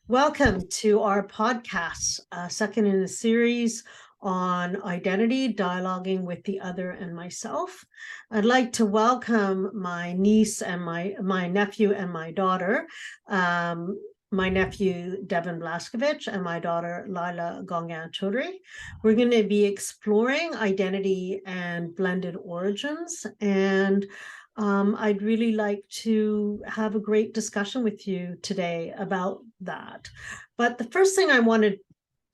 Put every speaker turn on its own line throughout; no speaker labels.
Welcome to our podcast, second in a series on identity, dialoguing with the other and myself. I'd like to welcome my niece and my nephew and my daughter, my nephew Devon Blaskovich and my daughter Leila Gongan Chaudhry. We're going to be exploring identity and blended origins, and I'd really like to have a great discussion with you today about that. But the first thing I wanted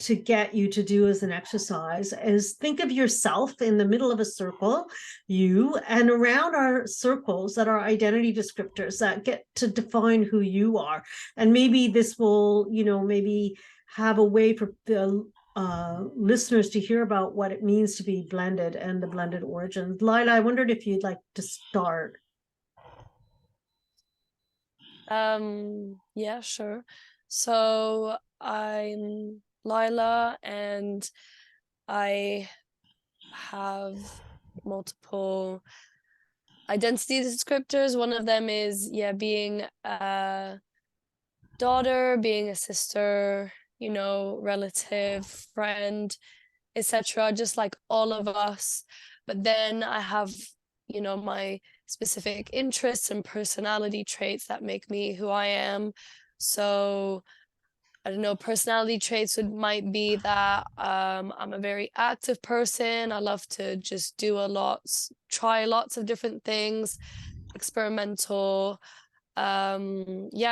to get you to do as an exercise is think of yourself in the middle of a circle, you, and around our circles that are identity descriptors that get to define who you are. And maybe this will, maybe have a way for the listeners to hear about what it means to be blended and the blended origins. Leila, I wondered if you'd like to start.
Yeah, sure. So I'm Lila and I have multiple identity descriptors. One of them is, being a daughter, being a sister, relative, friend, etc. Just like all of us. But then I have, my specific interests and personality traits that make me who I am. So I don't know, personality traits might be that I'm a very active person. I love to just do try lots of different things, experimental. Yeah,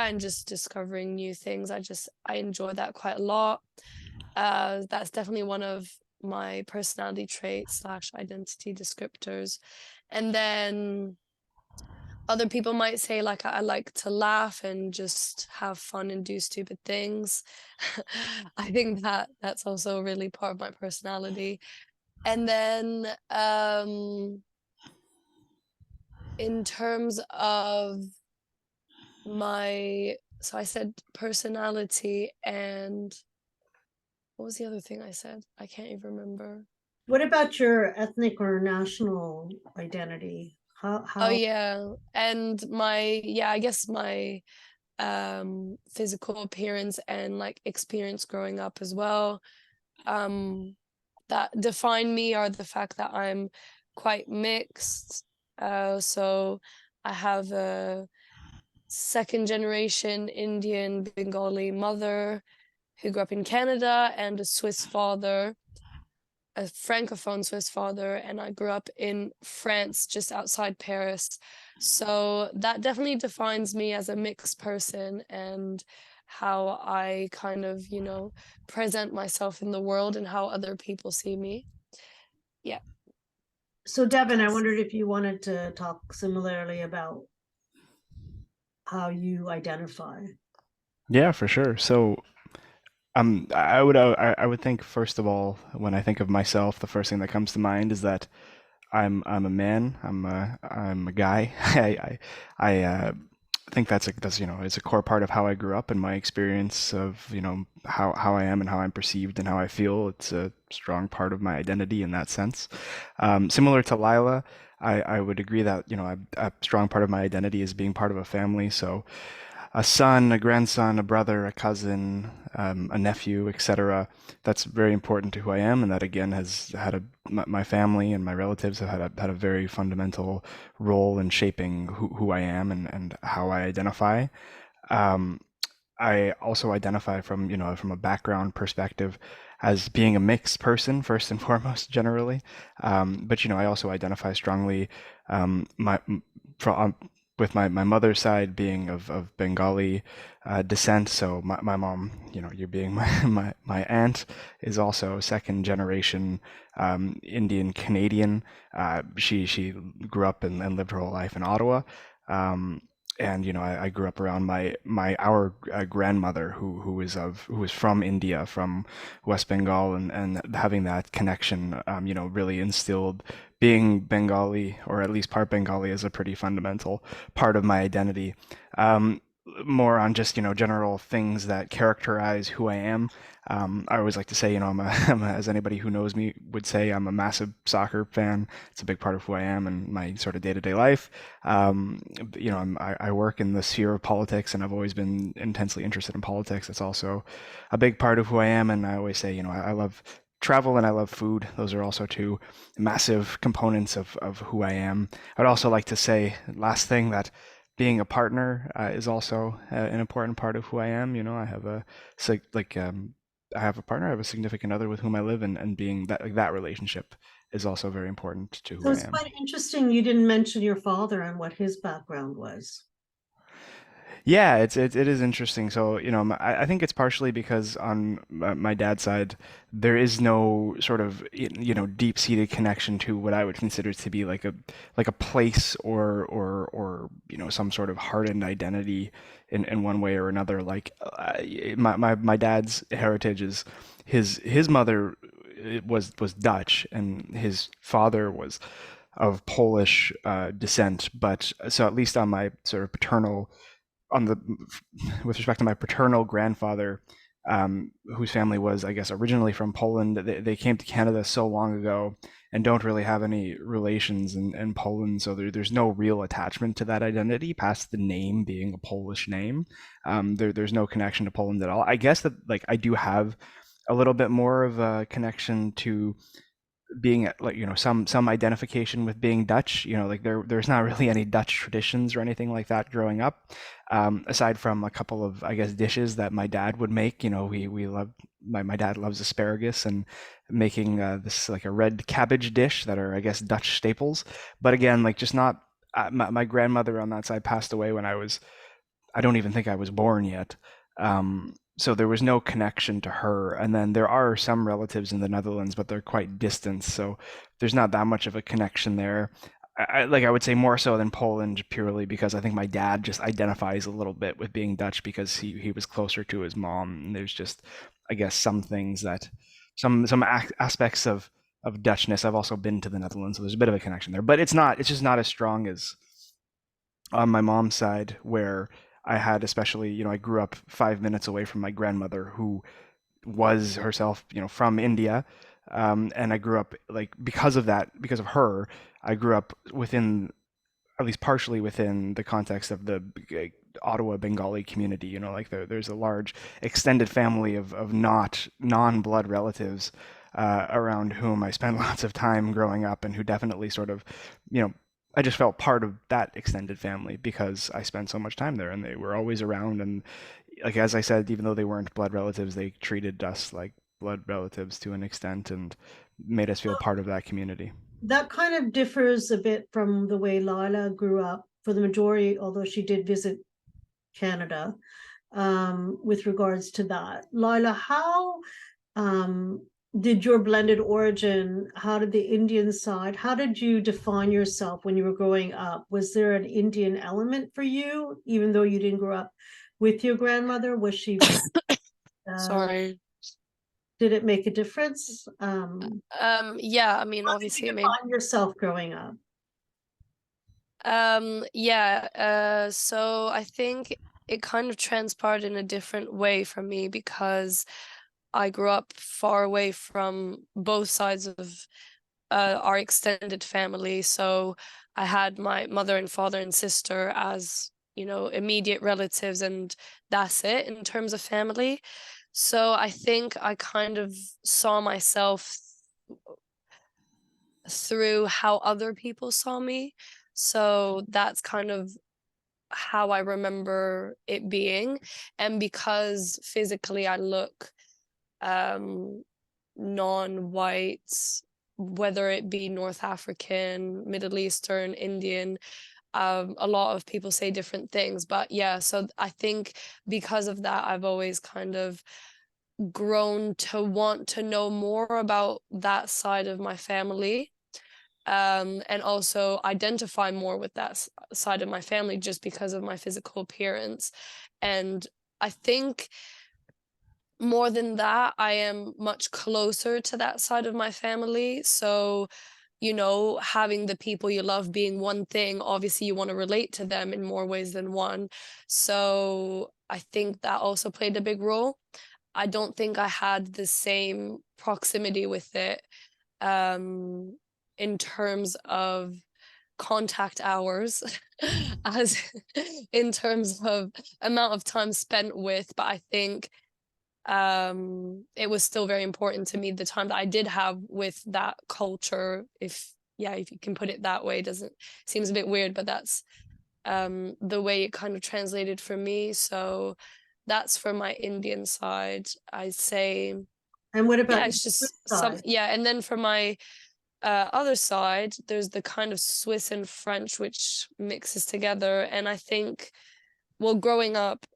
and just discovering new things. I enjoy that quite a lot. That's definitely one of my personality traits slash identity descriptors. And then other people might say like I like to laugh and just have fun and do stupid things. I think that's also really part of my personality. And then in terms of so I said personality, and what was the other thing I said? I can't even remember.
What about your ethnic or national identity? How
Oh
how
yeah. And I guess my physical appearance and like experience growing up as well, that define me are the fact that I'm quite mixed. So I have a second generation Indian Bengali mother who grew up in Canada and a Swiss father, a francophone Swiss father, and I grew up in France, just outside Paris. So that definitely defines me as a mixed person and how I kind of, present myself in the world and how other people see me. Yeah,
so Devon, I
that's
wondered if you wanted to talk similarly about how you identify.
Yeah, for sure. So, I would think first of all, when I think of myself, the first thing that comes to mind is that I'm a man. I'm a guy. I think that's it's a core part of how I grew up and my experience of how I am and how I'm perceived and how I feel. It's a strong part of my identity in that sense. Similar to Lila, I would agree that a strong part of my identity is being part of a family. So a son, a grandson, a brother, a cousin, a nephew, etc. That's very important to who I am, and that again has had my family and my relatives have had a very fundamental role in shaping who I am and how I identify. Um, I also identify from a background perspective as being a mixed person first and foremost, generally. But I also identify strongly my from with my mother's side being of Bengali descent. So my mom, you're being my aunt, is also second generation Indian Canadian. She grew up and lived her whole life in Ottawa. Um, and I grew up around our grandmother who was from India, from West Bengal, and having that connection really instilled being Bengali, or at least part Bengali, is a pretty fundamental part of my identity. more on just, general things that characterize who I am. I always like to say, as anybody who knows me would say, I'm a massive soccer fan. It's a big part of who I am and my sort of day-to-day life. I work in the sphere of politics, and I've always been intensely interested in politics. It's also a big part of who I am, and I always say, I love travel and I love food. Those are also two massive components of who I am. I'd also like to say, last thing, that being a partner is also an important part of who I am. I have I have a partner, I have a significant other with whom I live, and being that, like, that relationship is also very important to who
So
I
it's
am.
quite interesting you didn't mention your father and what his background was.
Yeah, it is interesting. So, I think it's partially because on my dad's side, there is no sort of deep-seated connection to what I would consider to be like a place or some sort of hardened identity in one way or another. Like my dad's heritage is his mother was Dutch, and his father was of Polish descent. But so at least on my sort of paternal on the with respect to my paternal grandfather, whose family was, I guess, originally from Poland. They came to Canada so long ago and don't really have any relations in Poland, so there's no real attachment to that identity past the name being a Polish name. There's no connection to Poland at all. I guess that, like, I do have a little bit more of a connection to being like, some identification with being Dutch. Like, there's not really any Dutch traditions or anything like that growing up, aside from a couple of, I guess, dishes that my dad would make. We love my dad loves asparagus, and making this, like, a red cabbage dish that are, I guess, Dutch staples. But again, like, just not my grandmother on that side passed away when I don't even think I was born yet. So there was no connection to her. And then there are some relatives in the Netherlands, but they're quite distant. So there's not that much of a connection there. I would say more so than Poland, purely because I think my dad just identifies a little bit with being Dutch because he was closer to his mom. And there's just, I guess, some things that some aspects of Dutchness. I've also been to the Netherlands, so there's a bit of a connection there, but it's just not as strong as on my mom's side, where I had, especially, I grew up 5 minutes away from my grandmother, who was herself, from India. And I grew up, like, because of that, because of her, I grew up within, at least partially within, the context of the Ottawa Bengali community. Like, there's a large extended family of not non-blood relatives around whom I spent lots of time growing up, and who definitely sort of, I just felt part of that extended family because I spent so much time there, and they were always around. And, like, as I said, even though they weren't blood relatives, they treated us like blood relatives to an extent, and made us feel part of that community.
That kind of differs a bit from the way Leila grew up for the majority, although she did visit Canada, with regards to that. Leila, how did your blended origin, how did the Indian side, how did you define yourself when you were growing up? Was there an Indian element for you, even though you didn't grow up with your grandmother? Was she
Sorry.
did it make a difference?
Yeah, I mean,
How did
obviously
you
it made
define yourself growing up?
yeah, so I think it kind of transpired in a different way for me because I grew up far away from both sides of our extended family. So I had my mother and father and sister as, immediate relatives, and that's it in terms of family. So I think I kind of saw myself through how other people saw me. So that's kind of how I remember it being. And because physically I look um, non-white, whether it be North African, Middle Eastern, Indian, a lot of people say different things. But yeah, so I think because of that, I've always kind of grown to want to know more about that side of my family, and also identify more with that side of my family just because of my physical appearance. And I think more than that, I am much closer to that side of my family. So you know, having the people you love being one thing, obviously you want to relate to them in more ways than one. So I think that also played a big role. I don't think I had the same proximity with it, um, in terms of contact hours as in terms of amount of time spent with, but I think it was still very important to me the time that I did have with that culture, if yeah, if you can put it that way. Doesn't seems a bit weird, but that's the way it kind of translated for me. So that's for my Indian side. I say,
And what
yeah,
about your
it's
Swiss
just some,
side?
yeah. And then for my other side, there's the kind of Swiss and French which mixes together. And I think, well, growing up,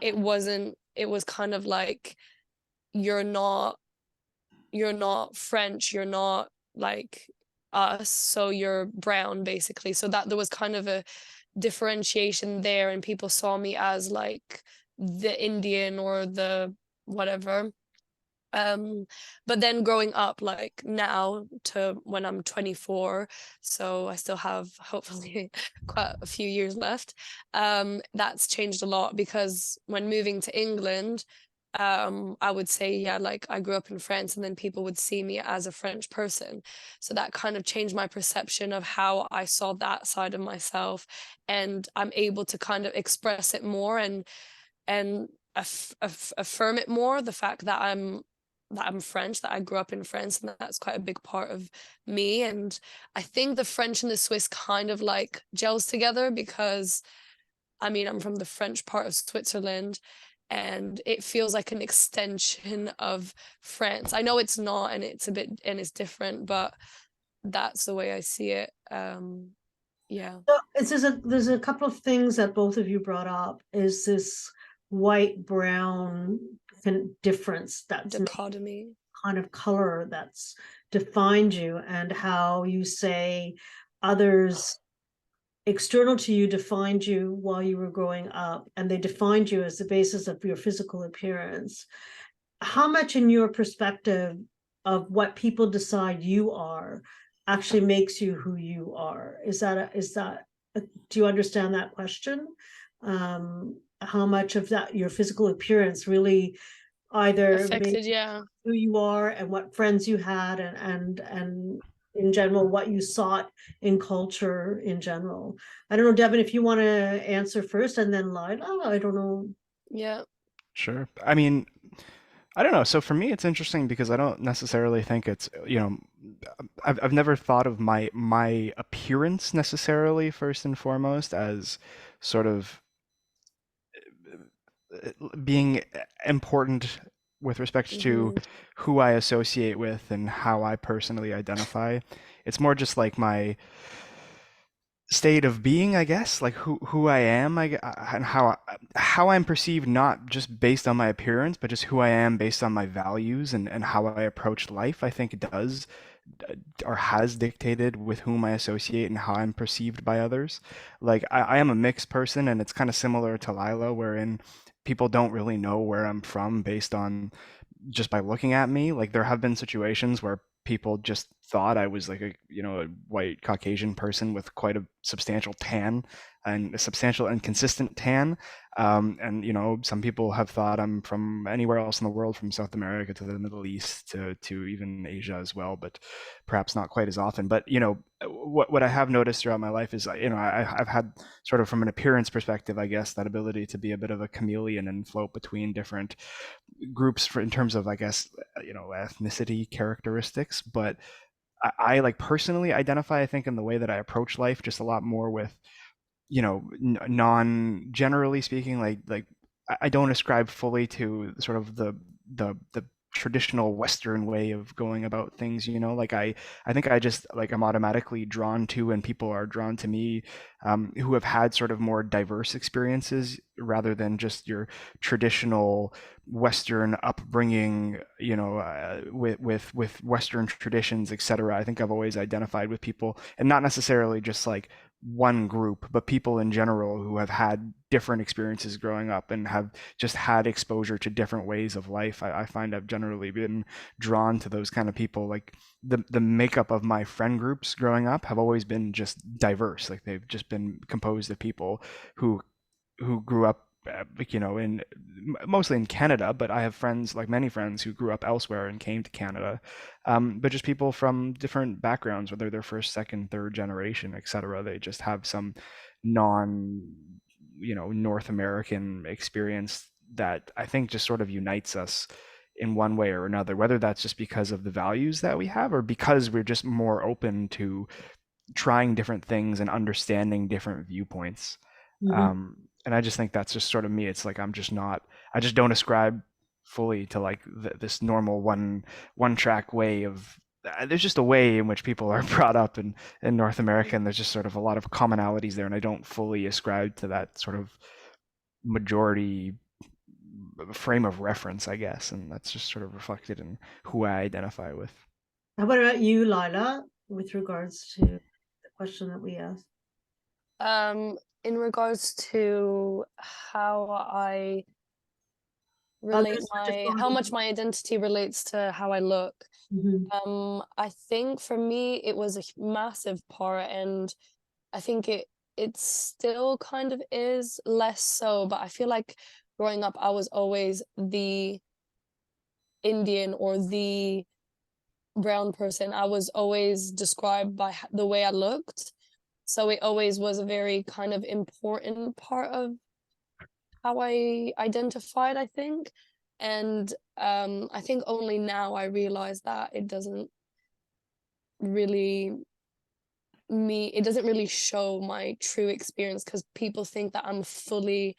it wasn't, it was kind of like, you're not, you're not French, you're not like us, so you're brown basically. So that there was kind of a differentiation there, and people saw me as like the Indian or the whatever. Um, but then growing up, like now to when I'm 24, so I still have hopefully quite a few years left. That's changed a lot because when moving to England, I would say, yeah, like I grew up in France, and then people would see me as a French person. So that kind of changed my perception of how I saw that side of myself, and I'm able to kind of express it more and affirm it more, the fact that I'm French, that I grew up in France, and that's quite a big part of me. And I think the French and the Swiss kind of like gels together because I mean, I'm from the French part of Switzerland, and it feels like an extension of France. I know it's not, and it's a bit, and it's different, but that's the way I see it. Yeah,
So there's a couple of things that both of you brought up. Is this white brown difference that's
dichotomy.
kind of color that's defined you, and how you say others external to you defined you while you were growing up, and they defined you as the basis of your physical appearance. How much in your perspective of what people decide you are actually makes you who you are? Do you understand that question? How much of that your physical appearance really either made
Affected, yeah.
who you are and what friends you had, and in general what you sought in culture in general? I don't know, Devin, if you want to answer first, and then Lila. I don't know.
Yeah.
Sure. I mean, I don't know. So for me, it's interesting because I don't necessarily think it's, I've never thought of my appearance necessarily first and foremost as sort of being important with respect to
Mm-hmm.
who I associate with and how I personally identify. It's more just like my state of being, I guess, like who I am, and how I'm perceived, not just based on my appearance, but just who I am based on my values and how I approach life. I think it does or has dictated with whom I associate and how I'm perceived by others. Like I am a mixed person, and it's kind of similar to Lila, wherein people don't really know where I'm from based on just by looking at me. Like there have been situations where people just thought I was like a white Caucasian person with quite a substantial tan and a substantial and consistent tan. And some people have thought I'm from anywhere else in the world, from South America to the Middle East to even Asia as well, but perhaps not quite as often. But what I have noticed throughout my life is I've had sort of from an appearance perspective, I guess, that ability to be a bit of a chameleon and float between different groups in terms of, I guess, ethnicity characteristics. But I like personally identify, I think, in the way that I approach life just a lot more with, non generally speaking, like I don't ascribe fully to sort of the traditional Western way of going about things, like I think I just like I'm automatically drawn to, and people are drawn to me, who have had sort of more diverse experiences rather than just your traditional Western upbringing, with Western traditions, etc. I think I've always identified with people, and not necessarily just like one group, but people in general who have had different experiences growing up and have just had exposure to different ways of life. I find I've generally been drawn to those kind of people. Like the makeup of my friend groups growing up have always been just diverse. Like they've just been composed of people who grew up like, you know, in mostly in Canada, but I have friends, like many friends, who grew up elsewhere and came to Canada. But just people from different backgrounds, whether they're first, second, third generation, etc. They just have some non, you know, North American experience that I think just sort of unites us in one way or another, whether that's just because of the values that we have or because we're just more open to trying different things and understanding different viewpoints.
Mhm.
And I just think that's just sort of me. It's like I just don't ascribe fully to like this normal one track way of. There's just a way in which people are brought up in North America, and there's just sort of a lot of commonalities there, and I don't fully ascribe to that sort of majority frame of reference, I guess, and that's just sort of reflected in who I identify with.
How about you, Lila, with regards to the question that we asked?
In regards to how I relate
Others are just
how
going.
much my identity relates to how I look.
Mhm.
I think for me it was a massive part, and I think it still kind of is, less so, but I feel like growing up I was always the Indian or the brown person. I was always described by the way I looked. So it always was a very kind of important part of how I identified, I think. And I think only now I realize that it doesn't really it doesn't really show my true experience, because people think that I'm fully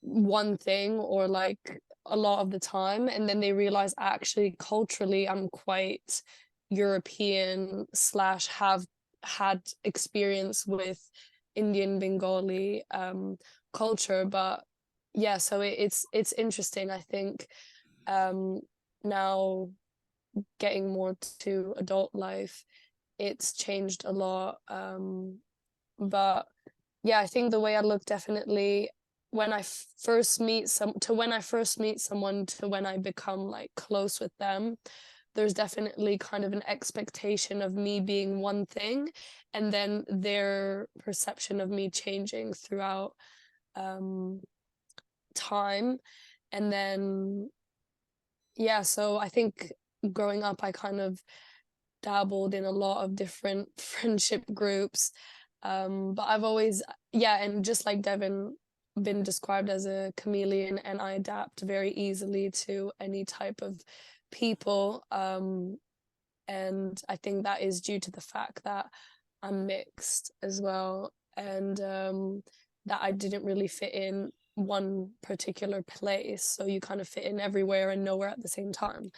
one thing or like a lot of the time, and then they realize actually culturally I'm quite European slash have had experience with Indian Bengali culture. But yeah, so it's interesting, I think, um now getting more to adult life, it's changed a lot. But yeah, I think the way I look definitely, when I first meet when I first meet someone to when I become like close with them, there's definitely kind of an expectation of me being one thing, and then their perception of me changing throughout um time. And then yeah, so I think growing up I kind of dabbled in a lot of different friendship groups. But I've always, yeah, and just like Devon, been described as a chameleon, and I adapt very easily to any type of people. And I think that is due to the fact that I'm mixed as well, and that I didn't really fit in one particular place. So you kind of fit in everywhere and nowhere at the same time.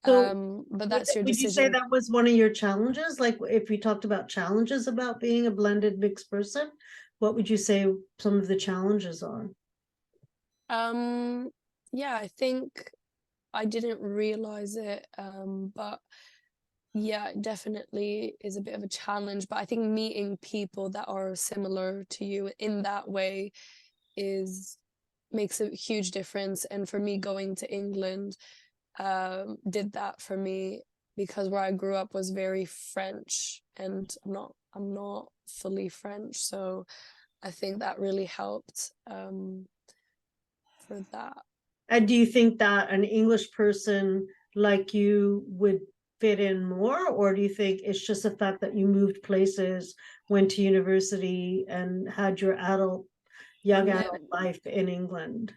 So
But that's your
would you say
decision.
that was one of your challenges? Like if we talked about challenges about being a blended mixed person, what would you say some of the challenges are?
Yeah, I think I didn't realize it, but yeah, it definitely is a bit of a challenge. But I think meeting people that are similar to you in that way is makes a huge difference. And for me, going to England did that for me, because where I grew up was very French, and I'm not fully French, so I think that really helped for that.
And do you think that an English person like you would fit in more, or do you think it's just the fact that you moved places, went to university, and had your young
Yeah.
adult life in England?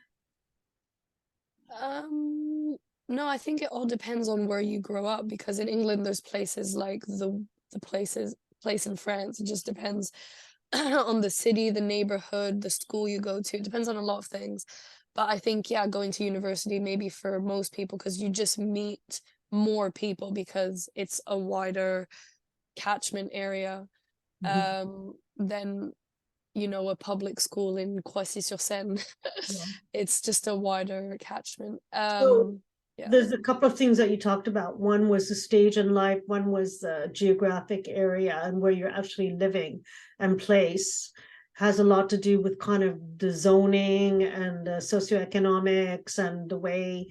No, I think it all depends on where you grow up, because in England there's places like the place in France. It just depends on the city, the neighborhood, the school you go to. It depends on a lot of things. But I think, yeah, going to university maybe for most people, because you just meet more people because it's a wider catchment area
Mhm.
than, a public school in Croissy-sur-Seine.
Yeah.
It's just a wider catchment.
So
Yeah.
There's a couple of things that you talked about. One was the stage in life, one was the geographic area and where you're actually living, and place has a lot to do with kind of the zoning and the socioeconomics and the way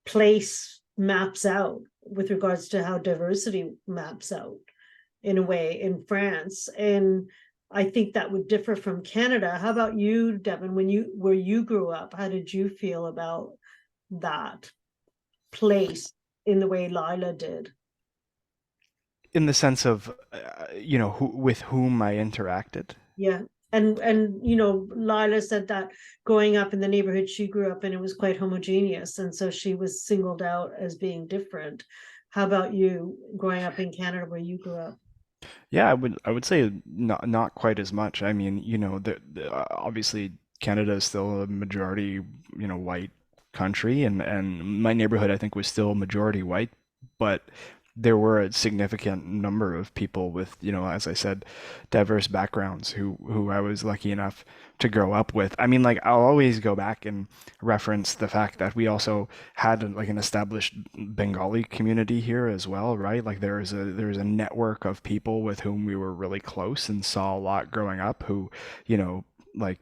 place maps out with regards to how diversity maps out in a way in France. And I think that would differ from Canada. How about you, Devon, where you grew up, how did you feel about that place in the way Leila did?
In the sense of, with whom I interacted.
Yeah. And Leila said that growing up in the neighborhood she grew up in, it was quite homogeneous, and so she was singled out as being different. How about you, growing up in Canada where you grew up?
Yeah, I would say not quite as much. I mean, obviously Canada is still a majority, white country, and my neighborhood I think was still majority white, but there were a significant number of people with, as I said, diverse backgrounds who I was lucky enough to grow up with. I mean, like I'll always go back and reference the fact that we also had like an established Bengali community here as well, right? Like there's a network of people with whom we were really close and saw a lot growing up who, you know, like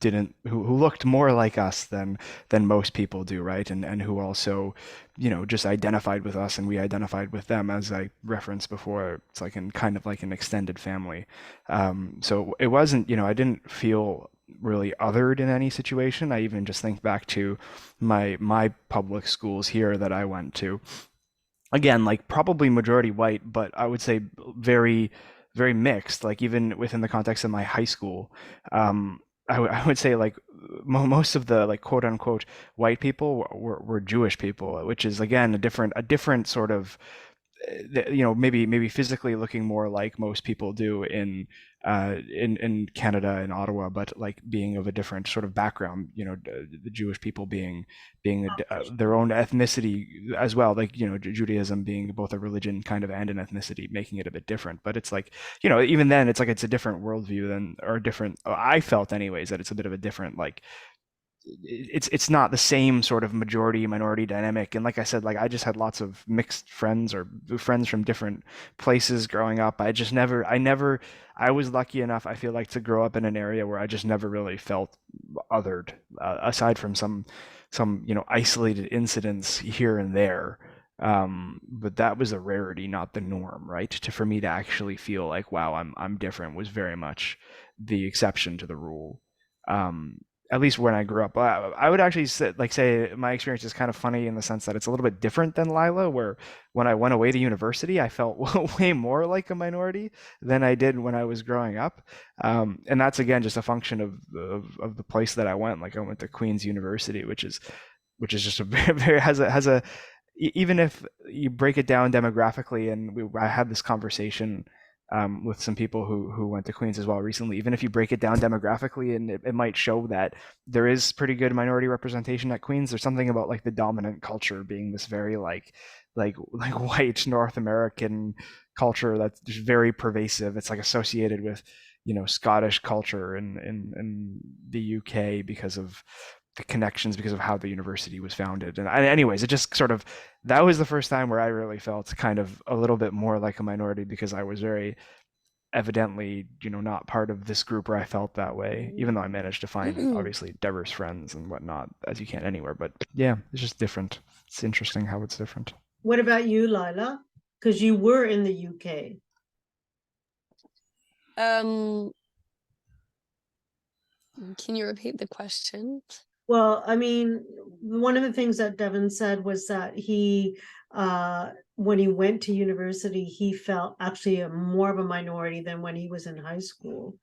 didn't who looked more like us than most people do, right? And who also, just identified with us and we identified with them, as I referenced before. It's like in kind of like an extended family. So it wasn't, I didn't feel really othered in any situation. I even just think back to my public schools here that I went to. Again, like probably majority white, but I would say very, very mixed. Like even within the context of my high school, I would say like most of the like quote unquote white people were Jewish people, which is again a different sort of, maybe physically looking more like most people do in Canada and Ottawa, but like being of a different sort of background. The Jewish people their own ethnicity as well, like Judaism being both a religion kind of and an ethnicity, making it a bit different. But it's like, even then, it's like it's a different worldview than or different. I felt anyways that it's a bit of a different, like it's not the same sort of majority minority dynamic. And like I said, like I just had lots of mixed friends or friends from different places growing up. I was lucky enough, I feel like, to grow up in an area where I just never really felt othered, aside from some isolated incidents here and there. But that was a rarity, not the norm, right? For me to actually feel like, wow, I'm different, was very much the exception to the rule. Um, at least when I grew up. I would actually say my experience is kind of funny in the sense that it's a little bit different than Lila, where when I went away to university, I felt way more like a minority than I did when I was growing up. And that's again just a function of the place that I went. Like I went to Queen's University, which is just a very has a even if you break it down demographically, and I had this conversation with some people who went to Queens as well recently. Even if you break it down demographically, and it might show that there is pretty good minority representation at Queens, there's something about like the dominant culture being this very like white North American culture that's just very pervasive. It's like associated with Scottish culture in the UK because of the connections, because of how the university was founded. And anyways, it just sort of, that was the first time where I really felt kind of a little bit more like a minority, because I was very evidently, not part of this group where I felt that way, even though I managed to find obviously diverse friends and whatnot, as you can anywhere. But yeah, it's just different. It's interesting how it's different.
What about you, Leila? Because you were in the UK.
Can you repeat the question?
Well, I mean, one of the things that Devon said was that when he went to university, he felt actually more of a minority than when he was in high school,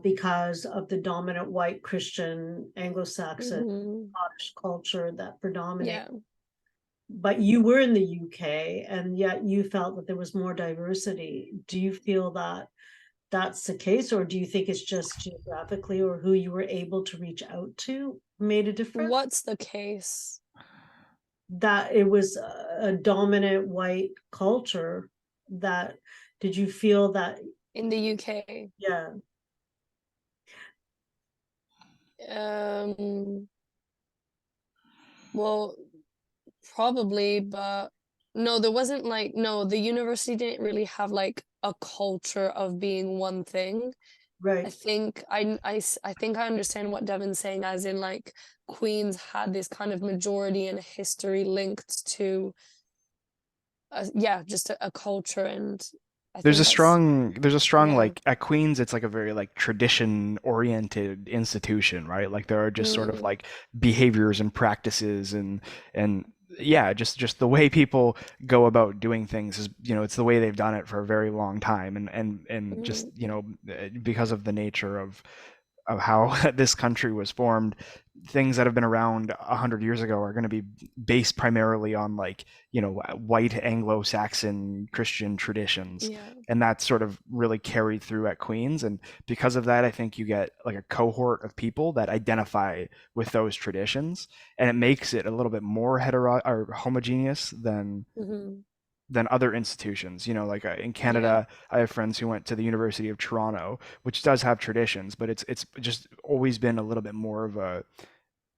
because of the dominant white Christian Anglo-Saxon Scottish culture that predominated.
Yeah.
But you were in the UK, and yet you felt that there was more diversity. Do you feel that that's the case, or do you think it's just geographically or who you were able to reach out to made a difference?
What's the case?
That it was a dominant white culture. That did you feel that
In the UK?
yeah.
Well, Probably, but no, there wasn't like, no, the university didn't really have like a culture of being one thing. I
Right.
think I think I understand what Devon's saying, as in like Queens had this kind of majority and history linked to yeah, just a culture, and I think that's
There's a strong
yeah.
like at Queens it's like a very like tradition oriented institution, right? Like there are just sort of
Mm,
like behaviors and practices and yeah, just the way people go about doing things is, you know, it's the way they've done it for a very long time and just,
mm,
you know, because of the nature of how this country was formed, things that have been around 100 years ago are going to be based primarily on like, you know, white Anglo-Saxon Christian traditions,
yeah.
and that's sort of really carried through at Queens. And because of that, I think you get like a cohort of people that identify with those traditions, and it makes it a little bit more hetero or homogeneous
Hmm.
than other institutions. You know, like in
Yeah.
Canada, I have friends who went to the University of Toronto, which does have traditions, but it's just always been a little bit more of a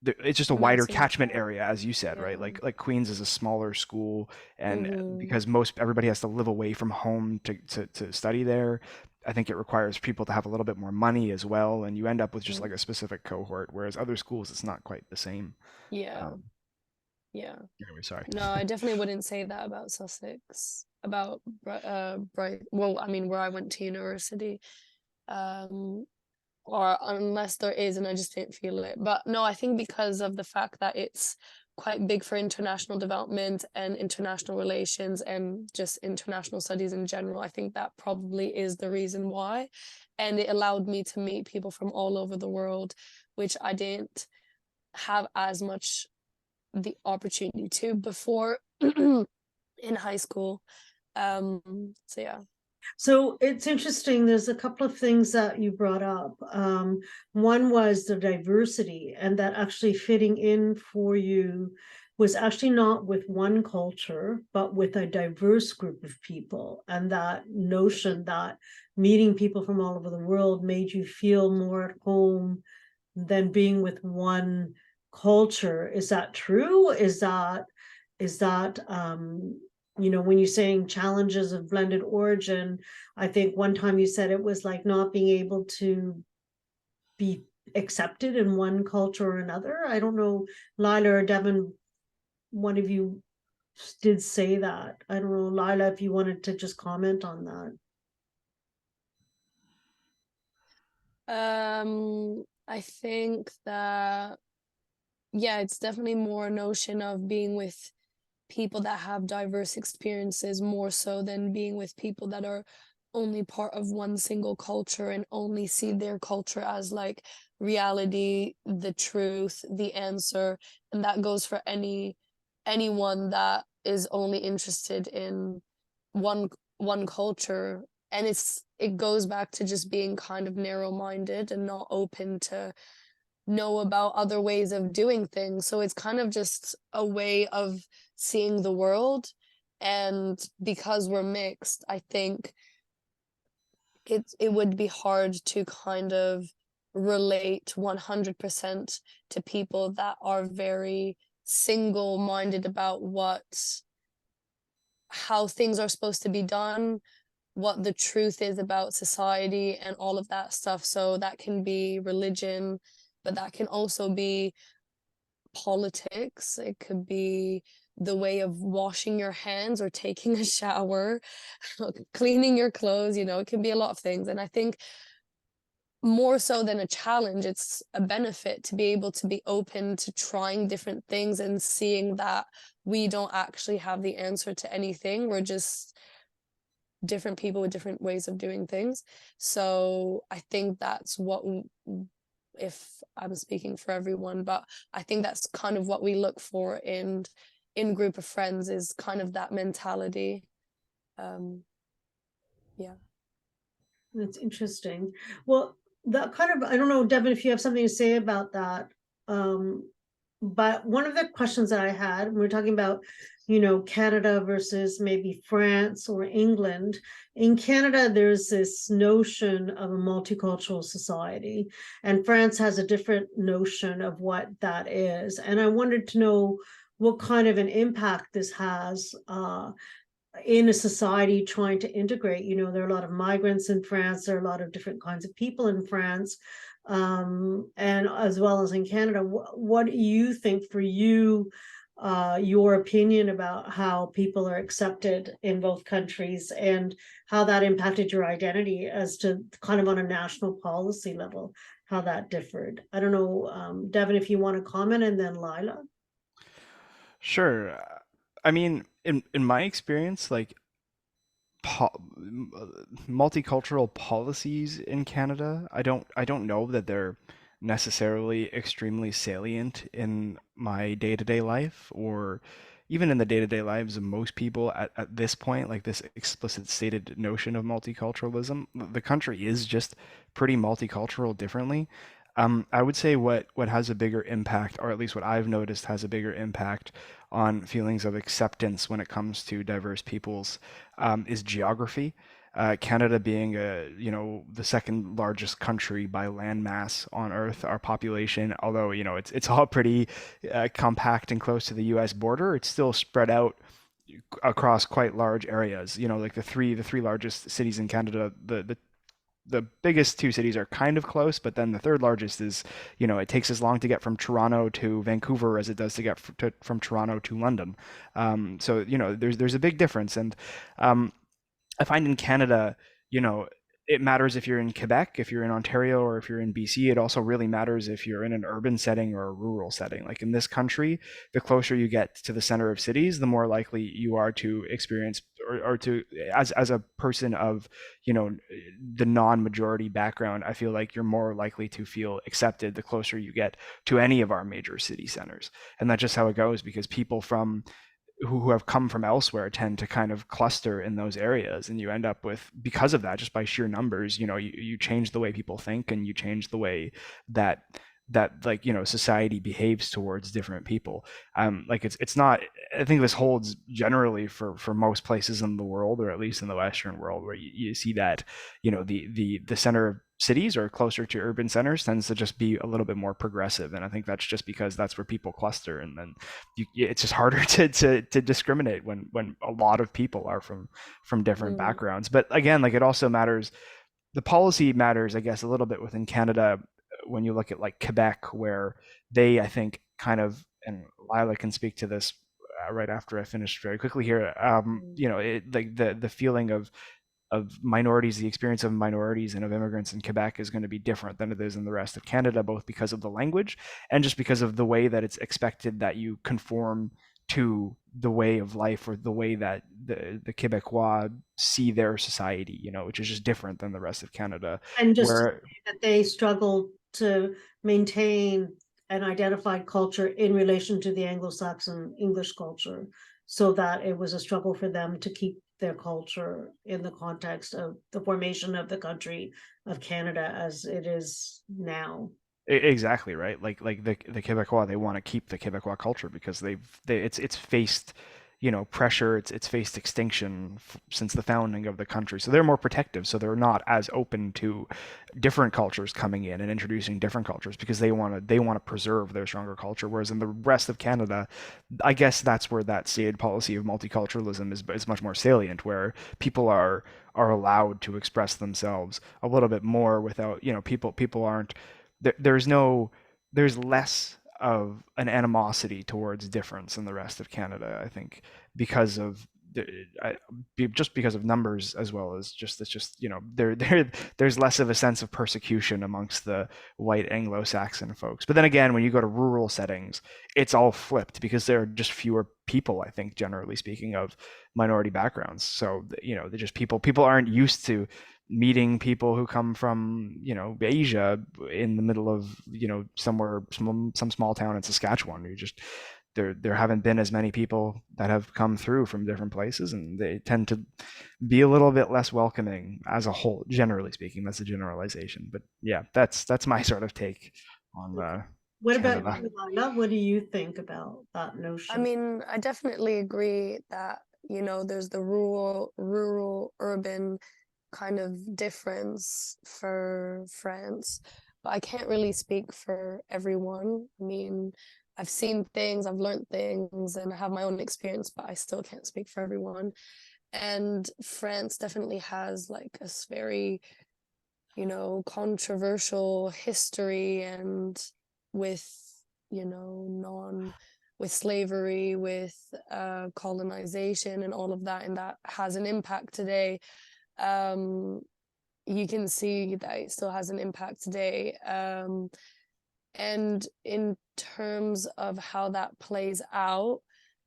it's just a wider
Mix and
catchment
match.
area, as you said, right?
Yeah.
Like Queens is a smaller school, and
Hmm.
because most everybody has to live away from home to study there, I think it requires people to have a little bit more money as well, and you end up with just like a specific cohort. Whereas other schools, it's not quite the same.
Yeah.
Um,
Yeah.
anyway, sorry.
No, I definitely wouldn't say that about Sussex. About Bright. Well, I mean, where I went to university. Um, or unless there is, and I just didn't feel it. But no, I think because of the fact that it's quite big for international development and international relations and just international studies in general, I think that probably is the reason why. And it allowed me to meet people from all over the world, which I didn't have as much the opportunity to before in high school. So yeah.
So it's interesting. There's a couple of things that you brought up. One was the diversity, and that actually fitting in for you was actually not with one culture, but with a diverse group of people. And that notion that meeting people from all over the world made you feel more at home than being with one culture. Is that true? Is that you know, when you're saying challenges of blended origin, I think one time you said it was like not being able to be accepted in one culture or another. I don't know, Lila or Devon, one of you did say that. I don't know, Lila, if you wanted to just comment on that.
I think that yeah, it's definitely more a notion of being with people that have diverse experiences more so than being with people that are only part of one single culture and only see their culture as like reality, the truth, the answer. And that goes for anyone that is only interested in one one culture. And it goes back to just being kind of narrow-minded and not open to know about other ways of doing things. So it's kind of just a way of seeing the world. And because we're mixed, I think it would be hard to kind of relate 100% to people that are very single-minded about how things are supposed to be done, what the truth is about society and all of that stuff. So that can be religion, but that can also be politics. It could be the way of washing your hands or taking a shower, cleaning your clothes, it can be a lot of things. And I think more so than a challenge, it's a benefit to be able to be open to trying different things and seeing that we don't actually have the answer to anything. We're just different people with different ways of doing things. So I think that's what, if I'm speaking for everyone, but I think that's kind of what we look for in group of friends, is kind of that mentality. Yeah.
That's interesting. Well, that kind of, I don't know, Devin, if you have something to say about that. But one of the questions that I had, we we're talking about, you know, Canada versus maybe France or England. In Canada, there's this notion of a multicultural society, and France has a different notion of what that is. And I wanted to know what kind of an impact this has in a society trying to integrate. There are a lot of migrants in France, there are a lot of different kinds of people in France, and as well as in Canada. What do you think, for you, your opinion about how people are accepted in both countries, and how that impacted your identity as to kind of on a national policy level, how that differed? I don't know, Devon, if you want to comment, and then Leila.
Sure. I mean, in my experience, like multicultural policies in Canada, I don't know that they're necessarily extremely salient in my day-to-day life, or even in the day-to-day lives of most people at this point, like this explicit stated notion of multiculturalism. The country is just pretty multicultural differently. I would say what has a bigger impact, or at least what I've noticed has a bigger impact on feelings of acceptance when it comes to diverse peoples, is geography. Canada being the second largest country by land mass on Earth, our population, although it's all pretty compact and close to the U.S. border, it's still spread out across quite large areas. Like the three largest cities in Canada, the biggest two cities are kind of close, but then the third largest is, it takes as long to get from Toronto to Vancouver as it does to get from Toronto to London. So there's a big difference, and um, I find in Canada, you know, it matters if you're in Quebec, if you're in Ontario, or if you're in BC. It also really matters if you're in an urban setting or a rural setting. Like in this country, the closer you get to the center of cities, the more likely you are to experience, or to, as a person of, the non-majority background, I feel like you're more likely to feel accepted the closer you get to any of our major city centers. And that's just how it goes, because people from who have come from elsewhere tend to kind of cluster in those areas, and you end up with, because of that, just by sheer numbers, you change the way people think, and you change the way that like society behaves towards different people. Like it's not, I think this holds generally for most places in the world, or at least in the Western world, where you see that the center of cities, or closer to urban centers, tends to just be a little bit more progressive. And I think that's just because that's where people cluster, and then it's just harder to discriminate when a lot of people are from different
Mm.
backgrounds. But again, like, it also matters, the policy matters, I guess, a little bit within Canada, when you look at like Quebec, where they, I think, kind of, and Lila can speak to this right after I finish very quickly here. Like the feeling of minorities, the experience of minorities and of immigrants in Quebec is going to be different than it is in the rest of Canada, both because of the language and just because of the way that it's expected that you conform to the way of life, or the way that the Quebecois see their society, which is just different than the rest of Canada.
And just to
Where
say that they struggle to maintain an identified culture in relation to the Anglo-Saxon English culture, so that it was a struggle for them to keep their culture in the context of the formation of the country of Canada as it is now.
Exactly, right. Like the Quebecois, they want to keep the Quebecois culture because it's faced, pressure. It's faced extinction since the founding of the country. So they're more protective. So they're not as open to different cultures coming in and introducing different cultures, because they want to preserve their stronger culture. Whereas in the rest of Canada, I guess that's where that stated policy of multiculturalism is much more salient, where people are allowed to express themselves a little bit more without, people aren't, there's less of an animosity towards difference in the rest of Canada, I think, because of just because of numbers, as well as just, it's just, there's less of a sense of persecution amongst the white Anglo-Saxon folks. But then again, when you go to rural settings, it's all flipped, because there are just fewer people, I think, generally speaking, of minority backgrounds. So they're just, people aren't used to meeting people who come from, Asia, in the middle of, somewhere, some small town in Saskatchewan. You just, there haven't been as many people that have come through from different places, and they tend to be a little bit less welcoming as a whole, generally speaking. That's a generalization, but yeah, that's my sort of take on
What about
Canada.
you, Lila? What do you think about that
I
notion?
mean, I definitely agree that, there's the rural, urban kind of difference for France. but I can't really speak for everyone. I mean, I've seen things, I've learned things, and I have my own experience, but I still can't speak for everyone. And France definitely has like a very, you know, controversial history, and with, you know, with slavery, with colonization and all of that, and that has an impact today. You can see that it still has an impact today. And in terms of how that plays out,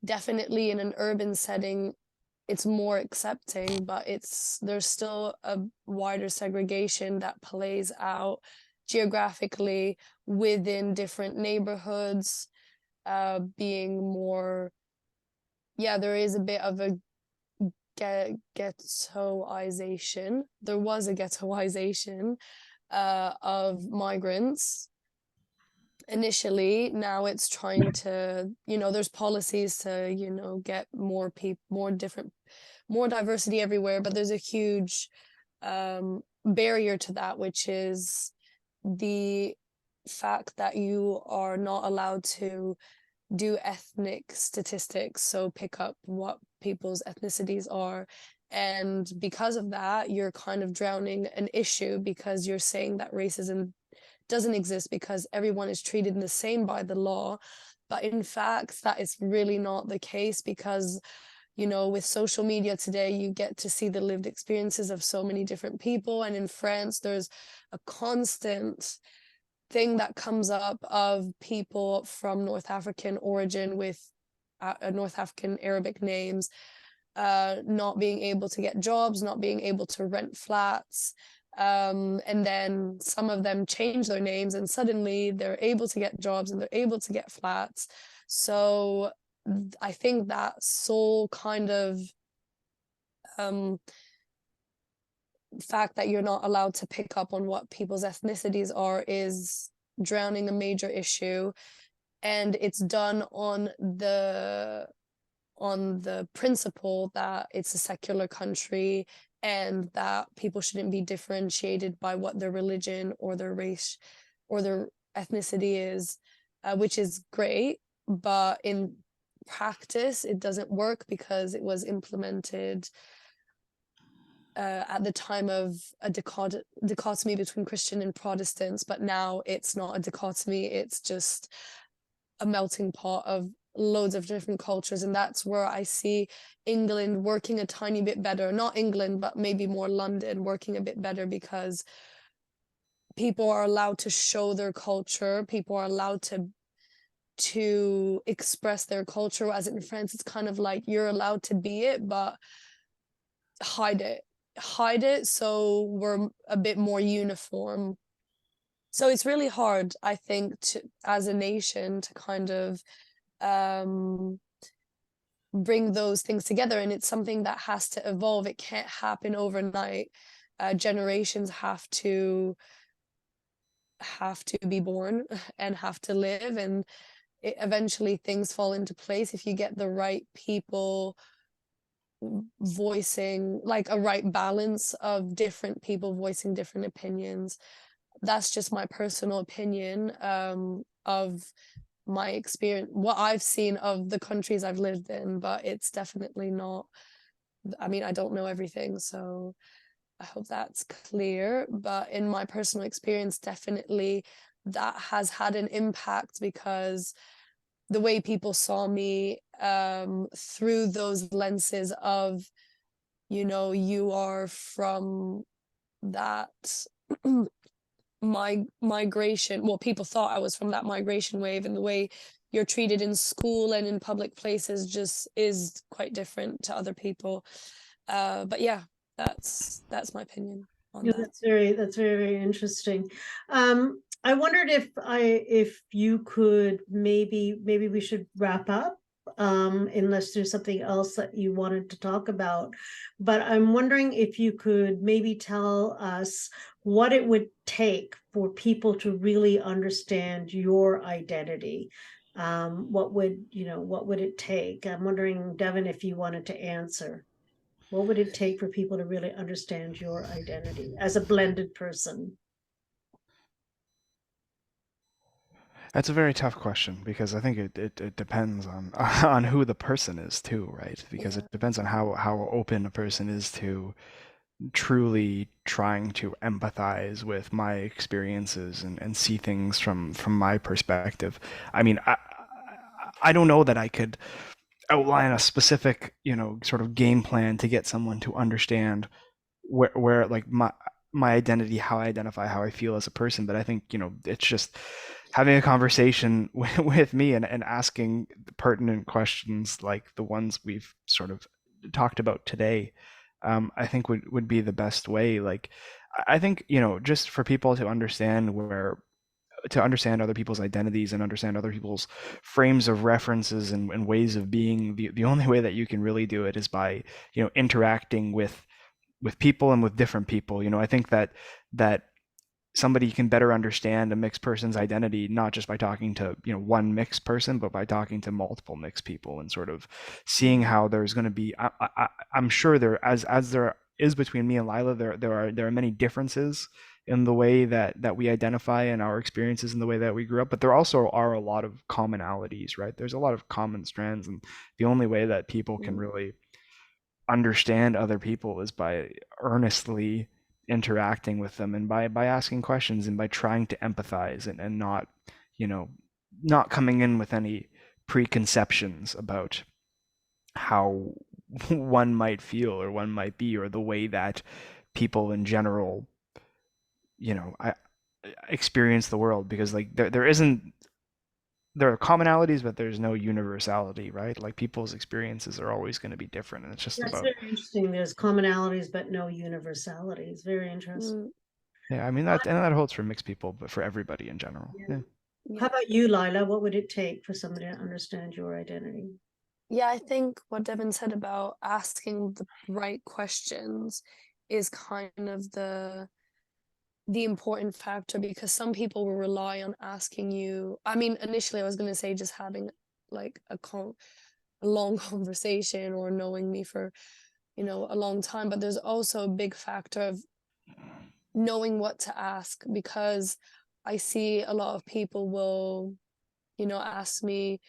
definitely in an urban setting, it's more accepting, but there's still a wider segregation that plays out geographically within different neighborhoods, being more, yeah, there is a bit of a ghettoization. There was a ghettoization of migrants initially. Now it's trying to, you know, there's policies to, you know, get more people, more diversity everywhere, but there's a huge barrier to that, which is the fact that you are not allowed to do ethnic statistics, so pick up what people's ethnicities are. And because of that, you're kind of drowning an issue, because you're saying that racism doesn't exist because everyone is treated the same by the law. But in fact, that is really not the case, because, you know, with social media today, you get to see the lived experiences of so many different people. And in France, there's a constant thing that comes up of people from North African origin with North African Arabic names, not being able to get jobs, not being able to rent flats. And then some of them change their names and suddenly they're able to get jobs and they're able to get flats. So I think that sole kind of fact that you're not allowed to pick up on what people's ethnicities are is drowning a major issue. And it's done on the principle that it's a secular country and that people shouldn't be differentiated by what their religion or their race or their ethnicity is, which is great, but in practice it doesn't work because it was implemented at the time of a dichotomy between Christian and Protestants, but now it's not a dichotomy, it's just a melting pot of loads of different cultures. And that's where I see England working a tiny bit better. Not England, but maybe more London working a bit better, because people are allowed to show their culture, people are allowed to express their culture, whereas in France it's kind of like you're allowed to be it, but hide it so we're a bit more uniform. So it's really hard, I think, as a nation to kind of bring those things together, and it's something that has to evolve. It can't happen overnight. Generations have to be born and have to live, and eventually things fall into place if you get the right people voicing, like a right balance of different people voicing different opinions. That's just my personal opinion of my experience, what I've seen of the countries I've lived in, but it's definitely not, I mean, I don't know everything, so I hope that's clear. But in my personal experience, definitely that has had an impact, because the way people saw me through those lenses of, you know, you are from that migration, well, people thought I was from that migration wave, and the way you're treated in school and in public places just is quite different to other people. But yeah, that's my opinion on that.
That's very interesting. I wondered if you could maybe we should wrap up, unless there's something else that you wanted to talk about. But I'm wondering if you could maybe tell us what it would take for people to really understand your identity. What would it take? I'm wondering, Devon, if you wanted to answer. What would it take for people to really understand your identity as a blended person?
That's a very tough question because I think it depends on on who the person is too, right? Because
Yeah.
it depends on how open a person is to truly trying to empathize with my experiences and see things from my perspective. I mean, I don't know that I could outline a specific, sort of game plan to get someone to understand where like my identity, how I identify, how I feel as a person. But I think, it's just having a conversation with me and asking pertinent questions like the ones we've sort of talked about today. I think would be the best way. Like, I think, just for people to understand other people's identities and understand other people's frames of references and ways of being, the only way that you can really do it is by, interacting with people and with different people. I think that somebody can better understand a mixed person's identity not just by talking to, one mixed person, but by talking to multiple mixed people and sort of seeing how there's going to be. I'm sure there, as there is between me and Lila, there are many differences in the way that we identify and our experiences in the way that we grew up, but there also are a lot of commonalities, right? There's a lot of common strands, and the only way that people can really understand other people is by earnestly interacting with them and by asking questions and by trying to empathize and not, you know, not coming in with any preconceptions about how one might feel or one might be or the way that people in general, I experience the world, because like there are commonalities, but there's no universality, right? Like people's experiences are always going to be different, and it's just
That's
about.
very interesting. There's commonalities, but no universalities. Very interesting.
Mm,
Yeah, I mean that holds for mixed people, but for everybody in general.
Yeah.
Yeah.
How
yeah.
about you, Lila? What would it take for somebody to understand your identity?
Yeah, I think what Devon said about asking the right questions is kind of the important factor, because some people will rely on asking you. I mean, initially I was going to say just having like a long conversation or knowing me for, a long time, but there's also a big factor of knowing what to ask, because I see a lot of people will, ask me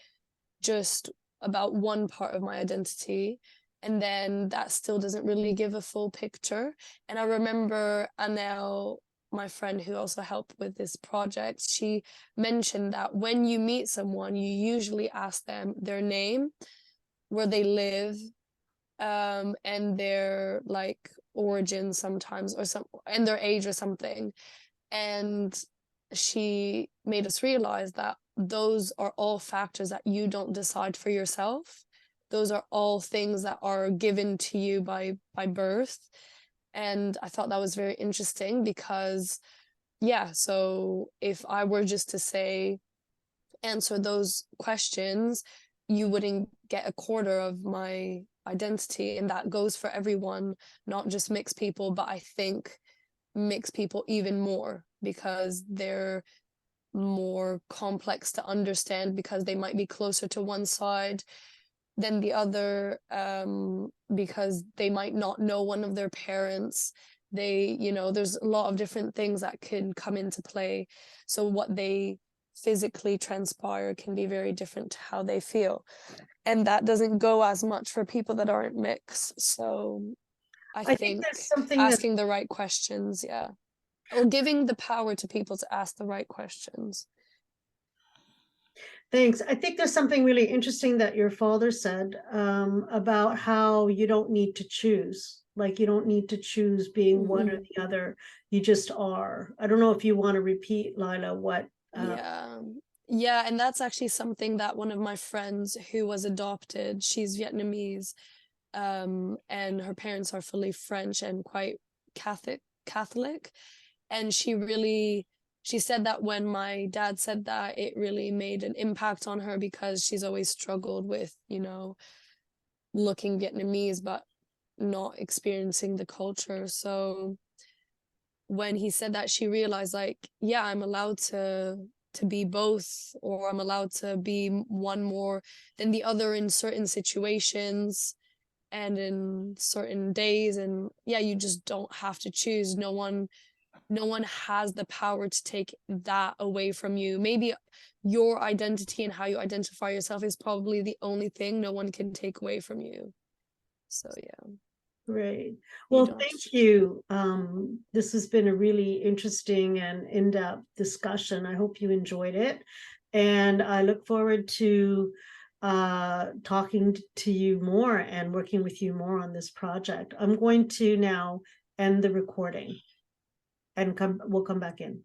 just about one part of my identity, and then that still doesn't really give a full picture. And I remember Anel, my friend who also helped with this project, she mentioned that when you meet someone, you usually ask them their name, where they live, and their like origin sometimes, or some, and their age or something. And she made us realize that those are all factors that you don't decide for yourself. Those are all things that are given to you by birth. And I thought that was very interesting because, yeah, so if I were just to say, answer those questions, you wouldn't get a quarter of my identity. And that goes for everyone, not just mixed people, but I think mixed people even more, because they're more complex to understand, because they might be closer to one side than the other, because they might not know one of their parents. There's a lot of different things that can come into play. So what they physically transpire can be very different to how they feel. And that doesn't go as much for people that aren't mixed. So I
I think
think
there's something that
asking the right questions, yeah, or giving the power to people to ask the right questions.
Thanks. I think there's something really interesting that your father said about how you don't need to choose. Like you don't need to choose being one or
Mm,
the other. You just are. I don't know if you want to repeat, Lila, what.
yeah. Yeah, and that's actually something that one of my friends who was adopted, she's Vietnamese, and her parents are fully French and quite Catholic. And she said that when my dad said that, it really made an impact on her, because she's always struggled with, looking Vietnamese but not experiencing the culture. So when he said that, she realized, like, yeah, I'm allowed to be both, or I'm allowed to be one more than the other in certain situations and in certain days. And yeah, you just don't have to choose. No one no one has the power to take that away from you. Maybe your identity and how you identify yourself is probably the only thing no one can take away from you. So yeah.
Great.
You
Well,
don't have to
thank you. This has been a really interesting and in-depth discussion. I hope you enjoyed it. And I look forward to talking to you more and working with you more on this project. I'm going to now end the recording and we'll come back in.